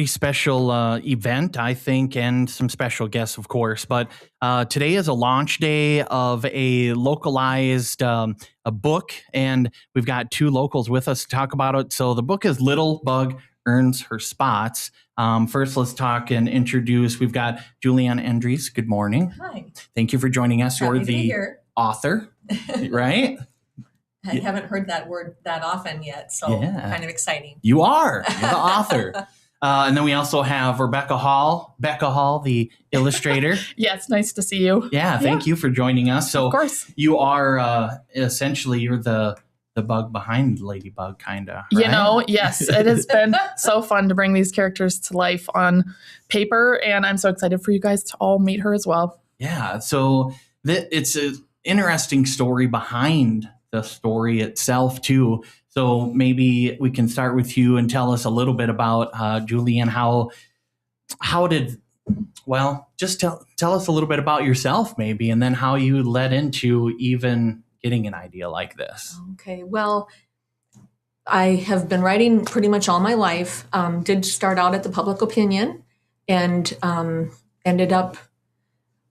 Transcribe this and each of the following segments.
A special event, I think, and some special guests, of course. But today is a launch day of a localized a book, and we've got two locals with us to talk about it. So the book is Little Bug Earns Her Spots. First, let's talk and introduce. We've got Julianne Endres. Good morning. Hi. Thank you for joining us. Happy You're the author, right? I haven't heard that word that often yet, so kind of exciting. You are. You're the author. And then we also have Rebecca Hall, the illustrator. Yeah, it's nice to see you. Yeah, thank you for joining us. So of course. You are essentially, you're the bug behind Ladybug, kind of, right? You know, yes, it has been so fun to bring these characters to life on paper, and I'm so excited for you guys to all meet her as well. Yeah, so it's an interesting story behind the story itself, too. So maybe we can start with you and tell us a little bit about Julianne. Just tell us a little bit about yourself, maybe, and then how you led into even getting an idea like this. Okay, well, I have been writing pretty much all my life. Did start out at the Public Opinion and ended up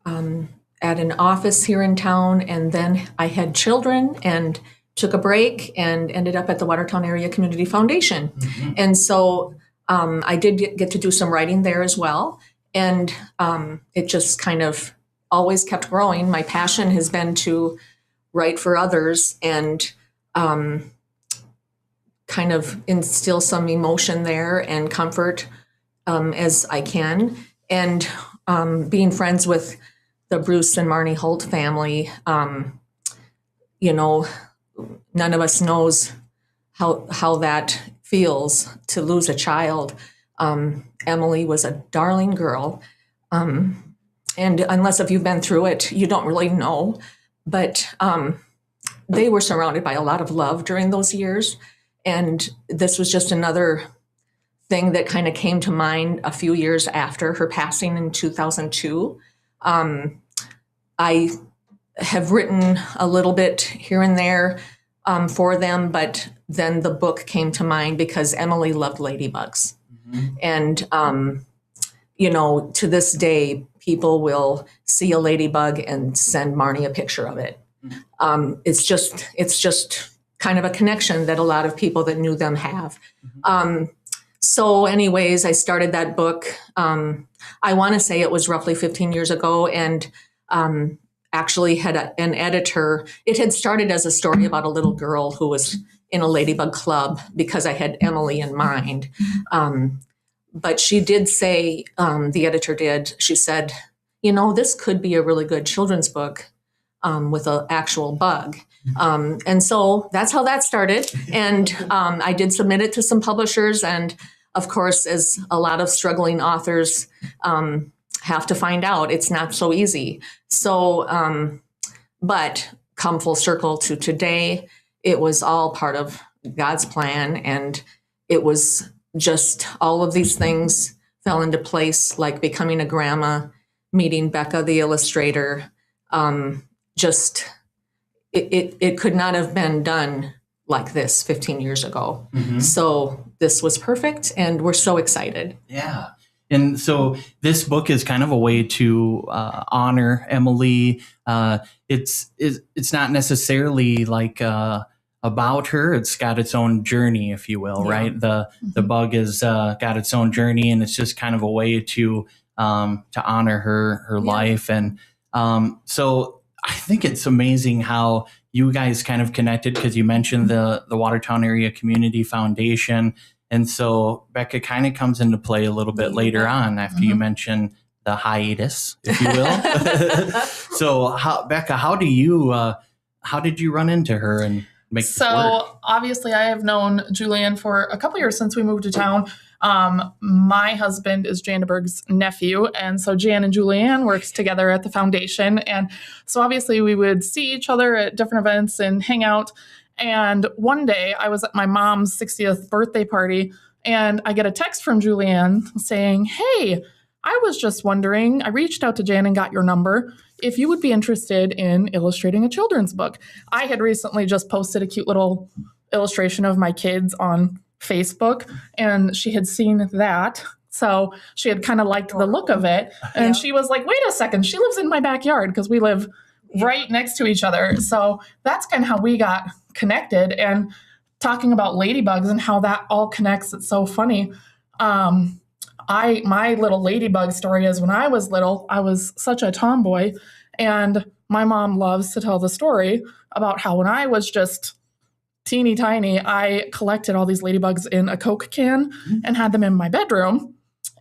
at an office here in town, and then I had children and took a break and ended up at the Watertown Area Community Foundation. Mm-hmm. And so I did get to do some writing there as well. And it just kind of always kept growing. My passion has been to write for others and kind of instill some emotion there and comfort as I can. And being friends with the Bruce and Marnie Holt family, none of us knows how that feels to lose a child. Emily was a darling girl. And unless if you've been through it, you don't really know. But they were surrounded by a lot of love during those years. And this was just another thing that kind of came to mind a few years after her passing in 2002. I have written a little bit here and there for them, but then the book came to mind because Emily loved ladybugs. Mm-hmm. And, to this day, people will see a ladybug and send Marnie a picture of it. Mm-hmm. It's just kind of a connection that a lot of people that knew them have. Mm-hmm. So anyways, I started that book. I want to say it was roughly 15 years ago, and actually had an editor. It had started as a story about a little girl who was in a ladybug club because I had Emily in mind. But she did say, the editor did, she said, this could be a really good children's book with an actual bug. And so that's how that started. And I did submit it to some publishers. And of course, as a lot of struggling authors have to find out, it's not so easy. So, but come full circle to today, it was all part of God's plan. And it was just all of these things fell into place, like becoming a grandma, meeting Becca, the illustrator. It could not have been done like this 15 years ago. Mm-hmm. So this was perfect, and we're so excited. Yeah. And so this book is kind of a way to honor Emily. It's not necessarily like about her. It's got its own journey, if you will, right? The bug has got its own journey, and it's just kind of a way to honor her life. And so I think it's amazing how you guys kind of connected, because you mentioned the Watertown Area Community Foundation. And so Becca kind of comes into play a little bit later on after you mention the hiatus, if you will. So Becca, how did you run into her and make this work? So obviously I have known Julianne for a couple years since we moved to town. My husband is Janneberg's nephew. And so Jan and Julianne works together at the foundation. And so obviously we would see each other at different events and hang out. And one day I was at my mom's 60th birthday party, and I get a text from Julianne saying, "Hey, I was just wondering, I reached out to Jan and got your number, if you would be interested in illustrating a children's book." I had recently just posted a cute little illustration of my kids on Facebook, and she had seen that. So she had kind of liked the look of it. And she was like, wait a second, she lives in my backyard because we live right next to each other. So that's kind of how we got connected. And talking about ladybugs and how that all connects, it's so funny. My little ladybug story is when I was little, I was such a tomboy, and my mom loves to tell the story about how when I was just teeny tiny, I collected all these ladybugs in a Coke can and had them in my bedroom.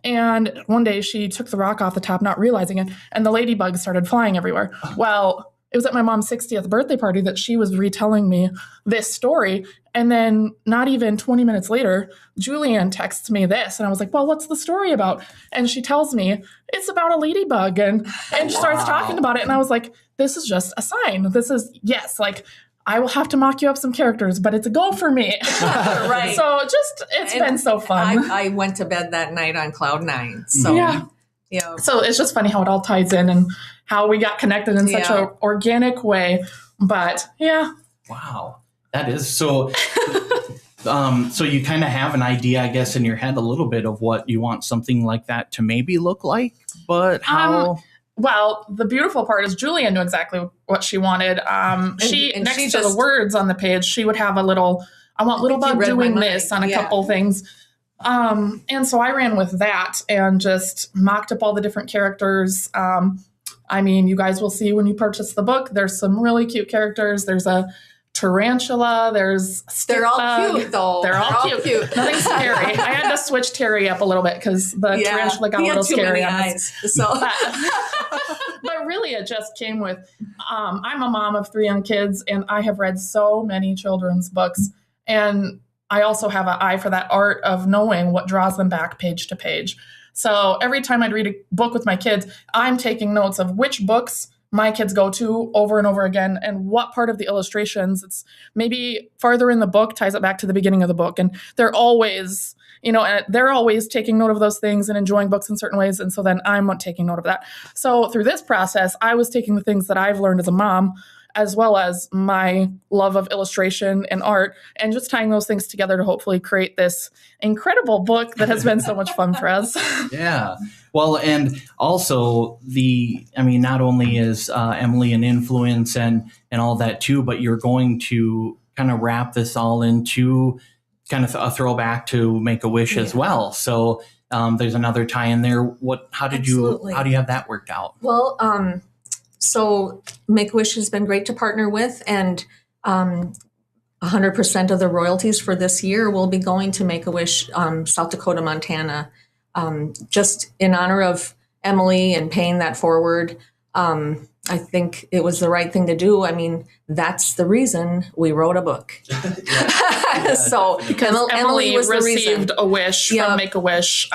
And one day she took the rock off the top, not realizing it, and the ladybugs started flying everywhere. Well, it was at my mom's 60th birthday party that she was retelling me this story. And then not even 20 minutes later, Julianne texts me this. And I was like, well, what's the story about? And she tells me it's about a ladybug. And she starts talking about it. And I was like, this is just a sign. This is, yes, like, I will have to mock you up some characters, but it's a go for me. Right. So it's been so fun. I went to bed that night on cloud 9. So yeah. So it's just funny how it all ties in and how we got connected in such an organic way. But yeah. Wow. That is so. So you kind of have an idea, I guess, in your head a little bit of what you want something like that to maybe look like, but how? Well, the beautiful part is Julianne knew exactly what she wanted. She next to the words on the page, she would have a little, I want little bug doing this on a couple things. And so I ran with that and just mocked up all the different characters. I mean, you guys will see when you purchase the book, there's some really cute characters. There's a tarantula. There's they're all cute though. They're all cute. Nothing scary. I had to switch Terry up a little bit because the tarantula got a little scary on eyes. So. But really, it just came with. I'm a mom of 3 young kids, and I have read so many children's books, and I also have an eye for that art of knowing what draws them back page to page. So every time I'd read a book with my kids, I'm taking notes of which books my kids go to over and over again and what part of the illustrations. It's maybe farther in the book ties it back to the beginning of the book. And they're always, they're always taking note of those things and enjoying books in certain ways. And so then I'm taking note of that. So through this process, I was taking the things that I've learned as a mom, as well as my love of illustration and art, and just tying those things together to hopefully create this incredible book that has been so much fun for us. Yeah. Well, and also not only is Emily an influence and all that too, but you're going to kind of wrap this all into kind of a throwback to Make-A-Wish as well. So there's another tie in there. How do you have that worked out? Well, so Make-A-Wish has been great to partner with, and 100% of the royalties for this year will be going to Make-A-Wish South Dakota, Montana, just in honor of Emily and paying that forward. I think it was the right thing to do. I mean, that's the reason we wrote a book. So because Emily was received a wish from Make-A-Wish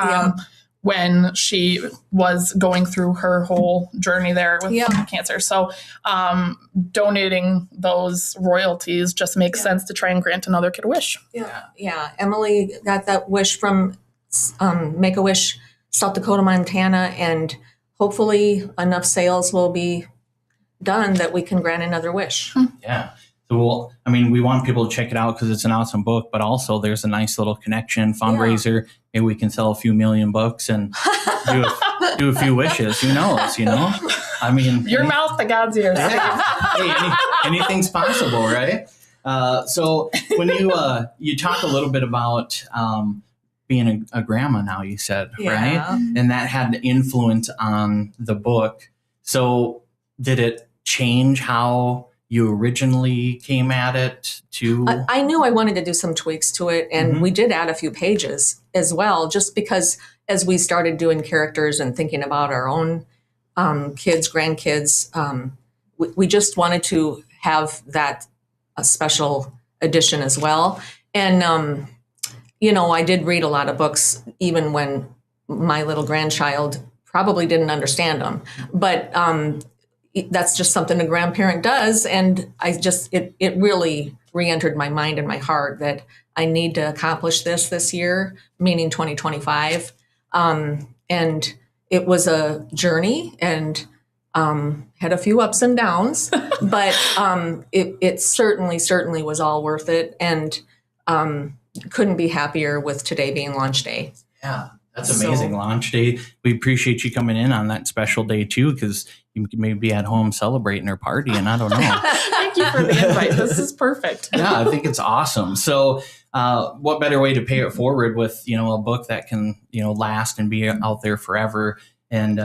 when she was going through her whole journey there with cancer. So donating those royalties just makes sense to try and grant another kid a wish. Yeah. Emily got that wish from Make-A-Wish South Dakota, Montana, and hopefully enough sales will be done that we can grant another wish. Yeah. So, we want people to check it out because it's an awesome book, but also there's a nice little connection fundraiser. Maybe we can sell a few million books and do a few wishes. Who knows, Your mouth to God's ears. Hey, anything's possible, right? So when you talk a little bit about being a grandma now, you said, right? And that had influence on the book. So did it change how you originally came at it too? I knew I wanted to do some tweaks to it, and we did add a few pages as well, just because as we started doing characters and thinking about our own kids, grandkids, we just wanted to have that a special edition as well. And, I did read a lot of books, even when my little grandchild probably didn't understand them. But that's just something a grandparent does. And it really re-entered my mind and my heart that I need to accomplish this year, meaning 2025. And it was a journey and had a few ups and downs, but it certainly was all worth it. And couldn't be happier with today being launch day. Yeah. That's amazing. Launch day. We appreciate you coming in on that special day too, because you may be at home celebrating or partying. I don't know. Thank you for the invite. This is perfect. Yeah, I think it's awesome. So what better way to pay it forward with, a book that can, last and be out there forever and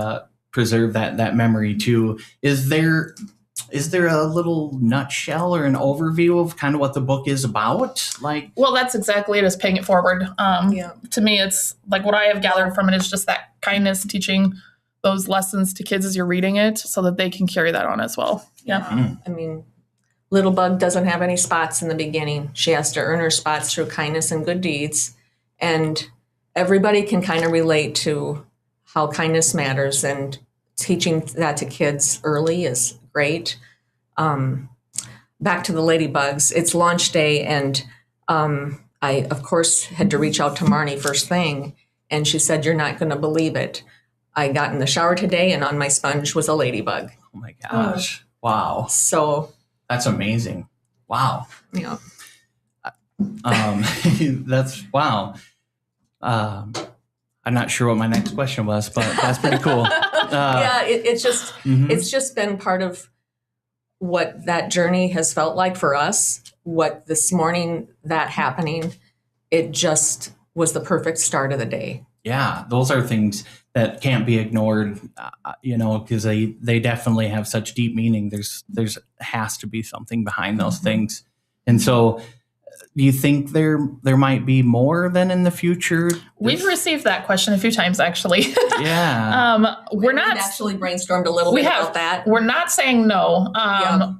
preserve that memory too. Is there a little nutshell or an overview of kind of what the book is about? Well, that's exactly it, is paying it forward. To me, it's like what I have gathered from it is just that kindness, teaching those lessons to kids as you're reading it so that they can carry that on as well. Yeah. I mean, Little Bug doesn't have any spots in the beginning. She has to earn her spots through kindness and good deeds. And everybody can kind of relate to how kindness matters, and teaching that to kids early is great. Back to the ladybugs, it's launch day, and I, of course, had to reach out to Marnie first thing, and she said, "You're not going to believe it. I got in the shower today, and on my sponge was a ladybug." Oh my gosh. Wow. So that's amazing. Wow. Yeah. That's wow. I'm not sure what my next question was, but that's pretty cool. Yeah, it's just it's just been part of what that journey has felt like for us. What this morning, that happening, it just was the perfect start of the day. Yeah, those are things that can't be ignored, because they definitely have such deep meaning. There's has to be something behind those things. And so do you think there might be more than in the future? We've received that question a few times, actually. Yeah. We're not actually brainstormed a little bit about that. We're not saying no.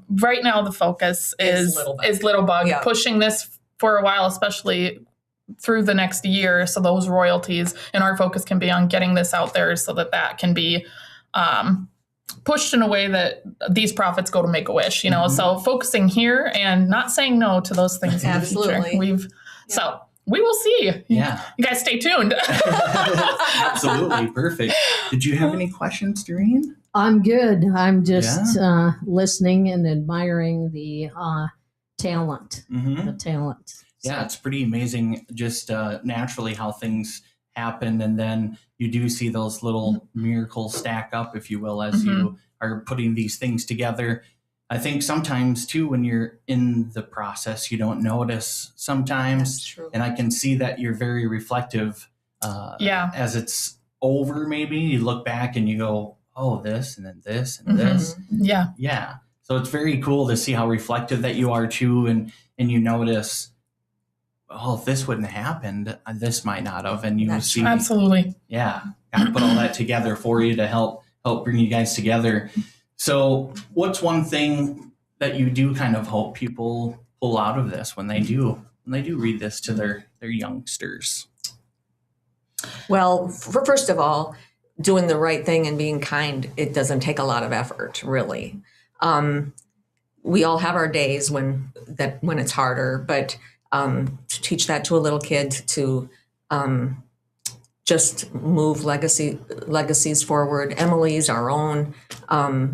Right now, the focus is Little Bug, pushing this for a while, especially through the next year. So those royalties and our focus can be on getting this out there so that can be pushed in a way that these profits go to Make-A-Wish, so focusing here and not saying no to those things. Absolutely. In the future. So we will see. Yeah. You guys stay tuned. Absolutely. Perfect. Did you have any questions, Doreen? I'm good. I'm just listening and admiring the talent. The talent. Yeah, it's pretty amazing just naturally how things happen. And then you do see those little miracles stack up, if you will, as you are putting these things together. I think sometimes, too, when you're in the process, you don't notice sometimes. That's true. And I can see that you're very reflective as it's over, maybe. You look back and you go, oh, this and then this and this. Yeah. Yeah. So it's very cool to see how reflective that you are, too. And you notice, oh, if this wouldn't have happened, this might not have. And you see. Absolutely. Yeah. Got to put all that together for you to help bring you guys together. So what's one thing that you do kind of hope people pull out of this when they do read this to their youngsters? Well, first of all, doing the right thing and being kind, it doesn't take a lot of effort, really. We all have our days when it's harder, but to teach that to a little kid, to just move legacies forward. Emily's our own.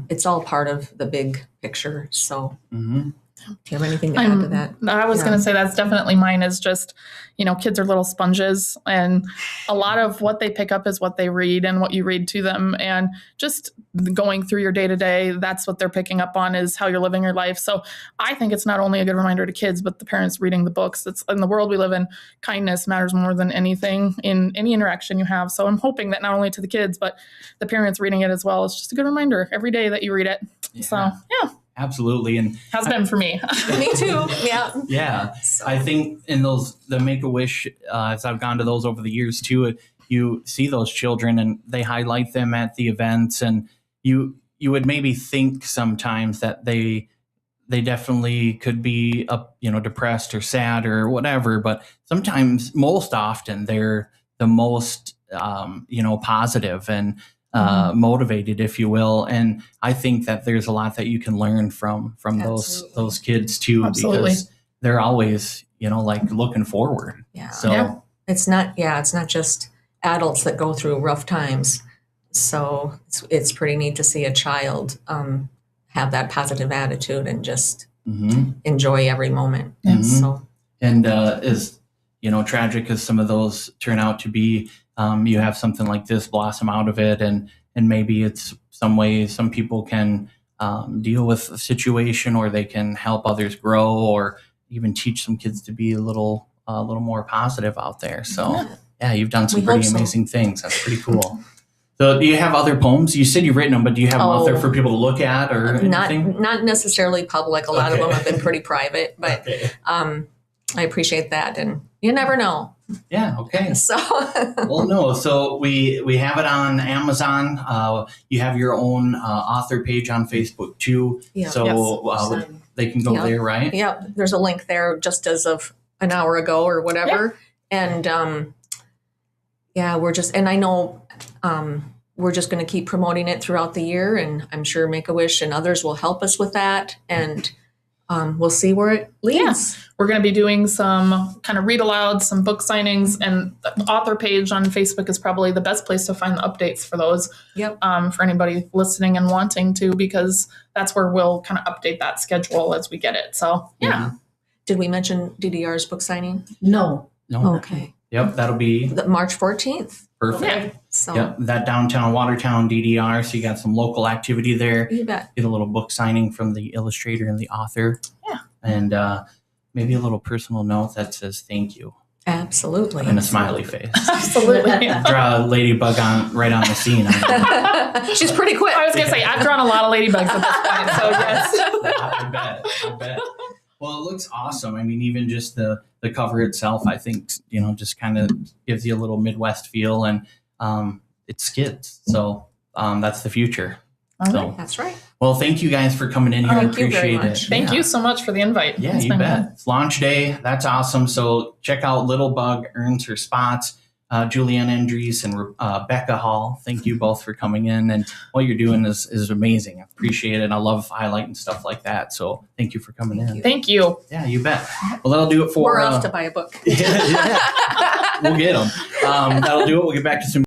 It's all part of the big picture. So do you have anything to add to that? I was going to say that's definitely mine, is just, kids are little sponges, and a lot of what they pick up is what they read and what you read to them. And just going through your day to day, that's what they're picking up on, is how you're living your life. So I think it's not only a good reminder to kids, but the parents reading the books. It's in the world we live in, kindness matters more than anything in any interaction you have. So I'm hoping that not only to the kids, but the parents reading it as well. It's just a good reminder every day that you read it. Yeah. So, yeah. Absolutely. And has been for me. Me too. Yeah. Yeah. So. I think in the Make-A-Wish, as I've gone to those over the years too, you see those children and they highlight them at the events, and you would maybe think sometimes that they definitely could be depressed or sad or whatever, but sometimes, most often, they're the most positive and motivated, if you will. And I think that there's a lot that you can learn from those kids too. Absolutely. Because they're always, looking forward. Yeah. So it's not just adults that go through rough times. So it's pretty neat to see a child have that positive attitude and just enjoy every moment. Mm-hmm. So, and as tragic as some of those turn out to be, you have something like this blossom out of it, and maybe it's some way some people can deal with a situation, or they can help others grow, or even teach some kids to be a little more positive out there. So yeah, you've done some pretty amazing things. That's pretty cool. So do you have other poems? You said you've written them, but do you have them out there for people to look at or anything? Not necessarily public. A lot of them have been pretty private, but I appreciate that. And you never know. Yeah. Okay. So well, no. So we have it on Amazon. You have your own author page on Facebook too. Yeah. So they can go there, right? Yeah. There's a link there just as of an hour ago or whatever. Yeah. And I know we're just going to keep promoting it throughout the year, and I'm sure Make-A-Wish and others will help us with that. And we'll see where it leads. Yeah. We're going to be doing some kind of read aloud, some book signings, and the author page on Facebook is probably the best place to find the updates for those. Yep. For anybody listening and wanting to, because that's where we'll kind of update that schedule as we get it. So yeah. Did we mention DDR's book signing? No. Okay. Yep, that'll be March 14th. Perfect. Yeah. So yep, that downtown Watertown DDR. So you got some local activity there. You bet. Get a little book signing from the illustrator and the author. Yeah. And maybe a little personal note that says thank you. Absolutely. And a smiley face. Absolutely. Draw a ladybug right on the scene. She's pretty quick. I was going to say, I've drawn a lot of ladybugs at this point, so yes. I bet. Well, it looks awesome. I mean, even just the cover itself, I think, just kind of gives you a little Midwest feel, and it's kids. So that's the future. So, that's right. Well, thank you guys for coming in here. I appreciate it. Thank you so much for the invite. Yeah, you bet. It's launch day. That's awesome. So check out Little Bug Earns Her Spots. Julianne Endres and Becca Hall, thank you both for coming in. And what you're doing is amazing. I appreciate it. I love highlighting stuff like that. So thank you for coming in. Thank you. Yeah, you bet. Well, that'll do it for... We're off to buy a book. Yeah. We'll get them. That'll do it. We'll get back to some